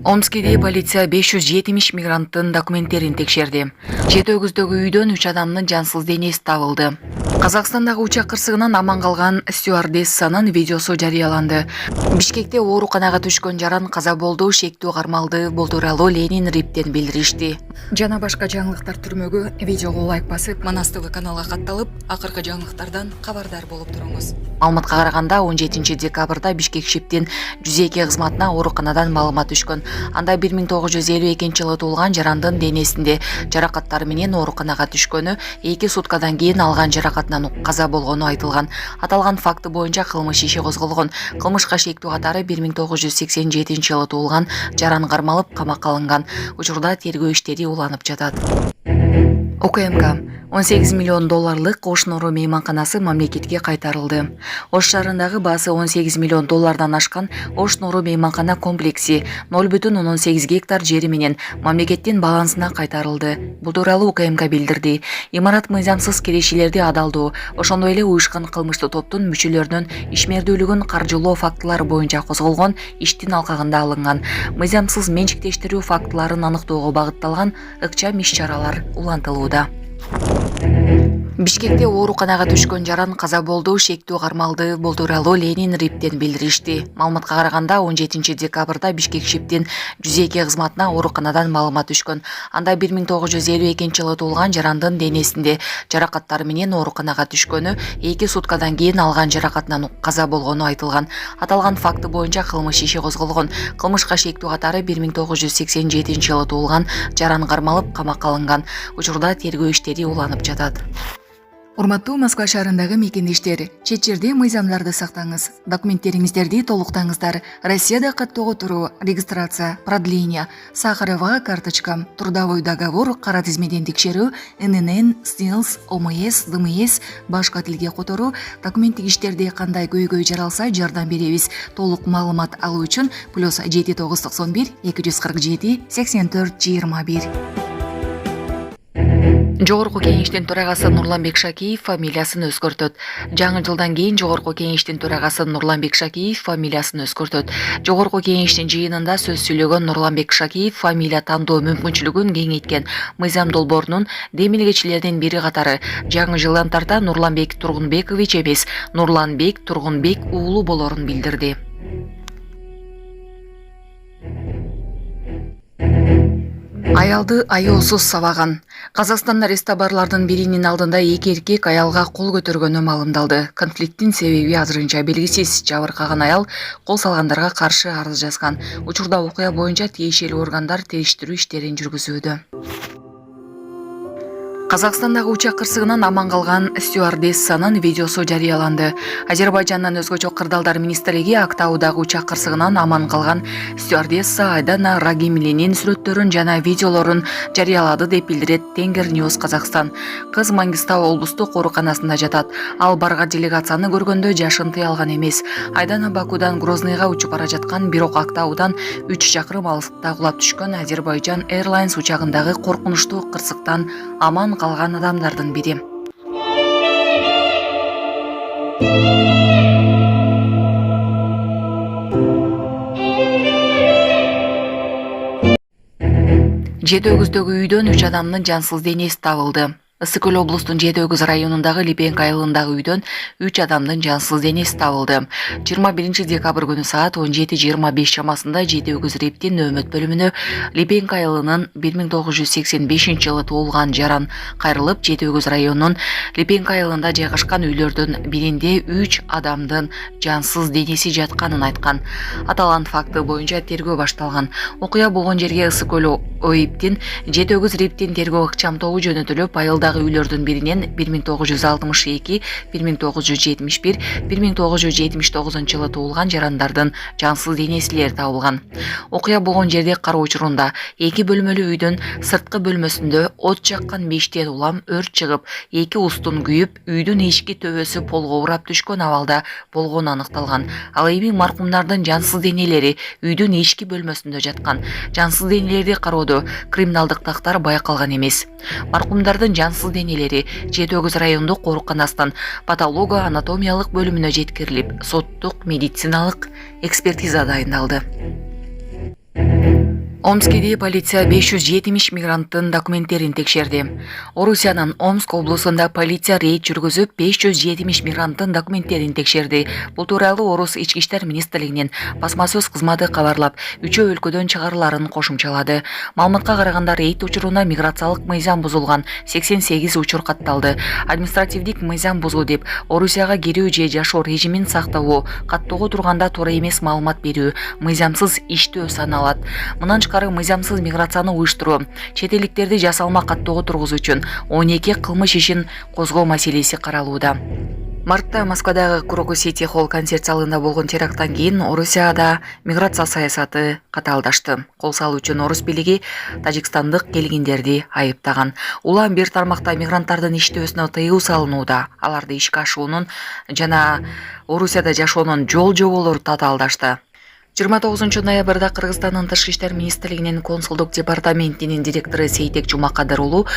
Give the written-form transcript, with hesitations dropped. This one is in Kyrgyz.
Омскеде полиция 570 мигранттын документтерин текшерди. Жети өгүздөгү үйдөн 3 адамдын жансыз денеси табылды. Казакстандагы учак кырсыгынан аман калган стюардессанын видеосу жарыяланды. Бишкекте ооруканага түшкөн жаран каза болду, шектүү кармалды. Бул тууралуу Ленин Риптен билдиришти. Жана башка жаңылыктар түрмөгү видеого лайк басып, Манас ТВ каналга катталып, акыркы жаңылыктардан кабардар болуп туруңуз. Маалыматка караганда 17 декабрда Бишкек ШИПтин 102 кызматына ооруканадан маалымат түшкөн. Анда 1952-жылы туулган жарандын денесинде жаракаттар менен ооруканага түшкөнү, 2 суткадан кийин алган жаракатынан каза болгону айтылган. Аталган факты боюнча кылмыш иши козголгон. Кылмышка шектүү катары 1987-жылы туулган жаран кармалып, камакка алынган. Учурда тергөө иштери уланып жатат. УКМК 18 миллион долларлык Ош Нору мейманканасы мамлекетке кайтарылды. Ош шаарындагы баасы 18 миллион доллардан ашкан Ош Нору мейманкана комплекси 0,18 гектар жери менен мамлекеттин балансына кайтарылды. Бул тууралуу УКМК билдирди. Имарат мыйзамсыз кирешилерди адалдоо, ошондой эле уюшкан кылмыштуу топтун мүчөлөрүнүн ишмердүүлүгүн каржылоо фактылары боюнча козголгон иштин алкагында алынган. Мыйзамсыз менчиктештирүү фактыларын аныктоого багытталган ыкчам иш-чаралар улантылууда. Бишкекте ооруканага түшкөн жаран каза болду, шектүү кармалды. Бул тууралуу Ленин Риптен билдиришти. Маалыматка караганда 17 декабрда Бишкек ШИПтин 102 кызматына ооруканадан маалымат түшкөн. Анда 1952-жылы туулган жарандын денесинде жаракаттар менен ооруканага түшкөнү, 2 суткадан кийин алган жаракатынан каза болгону айтылган. Аталган факты боюнча кылмыш иши козголгон. Кылмышка шектүү катары 1987-жылы туулган жаран кармалып, камакка алынган. Учурда тергөө иштери уланып жатат. Урматтуу Москва шаарындагы мекендештер, чет жерде мыйзамдарды сактаңыз. Документтериңиздерди толуктаңыздар. Россияда каттоого туруу, регистрация, продление, сахарова карточка, трудовой договор, кара тизмеден текшерүү, ННН, СНИЛС, ОМС, ДМС, башка тилге которуу, документтик иштерде кандай көйгөй жаралса жардам беребиз. Толук маалымат алуу үчүн +7 991 247 84 21. Жогорку кеңештин төрагасы Нурланбек Шакиев фамилиясын өзгөртөт. Жаңы жылдан кийин Жогорку кеңештин төрагасы Нурланбек Шакиев фамилиясын өзгөртөт. Жогорку кеңештин жыйынында сөз сүйлөгөн Нурланбек Шакиев фамилия тандоо мүмкүнчүлүгүн кеңейткен. Мыйзам долбоорунун демилгечилеринин бири катары жаңы жылдан тарта Нурланбек Тургунбекович эмес, Нурланбек Тургунбек уулу болорун билдирди. Аялды аяосуз сабаган. Казакстанда рестобарлардын биринин алдында 2 эркек аялга кол көтөргөнү маалымдалды. Конфликттин себеби азырынча белгисиз. Жабыркаган аял кол салгандарга каршы арыз жазган. Учурда окуя боюнча тиешелүү органдар териштирүү иштерин жүргүзүүдө. Казакстандагы учак кырсыгынан аман калган стюардессанын видеосу жарыяланды. Азербайжандын өзгөчө кырдаалдар министрлиги Актаудагы учак кырсыгынан аман калган стюардесса Айдана Рагимлинин сүрөттөрүн жана видеолорун жарыялады деп билдирет Тенгер Ньюс Казакстан. Кыз Мангистау облустук ооруканасында жатат. Ал барган делегацияны көргөндө жашын тыя алган эмес. Айдана Бакудан Грозныйга учуп бара жаткан, бирок Актаудан 3 чакырым алыскта кулап түшкөн Азербайжан Airlines учагындагы коркунучтуу кырсыктан аман калган адамдардын бири. Жети өгүздөгү үйдөн 3 адамдын жансыз денеси табылды. Ысык-Көл облустун Жети өгүз районундагы Липенко айылындагы үйдөн 3 адамдын жансыз денеси табылды. 21 декабрь күнү саат 17:25 чамасында Жети өгүз Риптин нөөмөт бөлүмүнө Липенко айылынын 1985-жылы туулган жаран кайрылып, Жети өгүз районунун Липенко айылында жайгашкан үйлөрдүн биринде 3 адамдын жансыз денеси жатканын айткан. Аталган факты боюнча тергөө башталган. Окуя болгон жерге Ысык-Көл ОИПтин Жети өгүз Риптин тергөө ыкчам тобу жөнөтүлүп, айылдагы үйлөрдүн биринен 1962, 1971, 1979-жылы туулган жарандардын жансыз денесилери табылган. Окуя болгон жерде кароо учурунда 2 бөлмөлүү үйдүн сырткы бөлмөсүндө от жаккан печтен улам өрт чыгып, 2 устун күйүп, үйдүн ички төбөсү полго урап түшкөн абалда болгону аныкталган. Ал эми маркумдардын жансыз денелери үйдүн ички бөлмөсүндө жаткан. Жансыз денелерди кароодо криминалдык тактар байкалган эмес. Маркумдардын жансыз денелери Жети өгүз райондук ооруканасынын патолого-анатомиялык бөлүмүнө жеткирилип, соттук медициналык экспертиза дайындалды. Омскеде полиция 570 мигранттын документтерин текшерди. Орусиянын Омск облусунда полиция рейд жүргүзүп 570 мигранттын документтерин текшерди. Бул тууралуу Орус ички иштер министрлигинин басма сөз кызматы кабарлап, 3 өлкөдөн чыгарыларын кошумчалады. Маалыматка караганда рейд учуруна миграциялык мыйзам бузулган 88 учур катталды. Административдик мыйзам бузуу деп Орусияга кирүү же жашоо режимин сактабоо, каттоого турганда туура эмес маалымат берүү мыйзамсыз иштөө саналат. Мындан мыйзамсыз миграцияны уюштуруу, чет элдиктерди жасалма каттоого тургузуу үчүн 12 кылмыш ишин козгоо маселеси каралууда. Мартта Москвадагы Крокус Сити холл концерт залында болгон теракттан кийин Орусияда миграция саясаты катаалдашты. Кол салуу үчүн орус бийлиги тажикстандык келгиндерди айыптаган. Улам бир тармакта мигранттардын иштөөсүнө тыюу салынууда. Аларды ишке ашуунун жана Орусияда жашоонун жол-жоболору татаалдашты. 29 ноябрда Кыргызстандын Тышкы иштер министрлигинин консулдук департаментинин директору Сейтек Жумакадыр уулу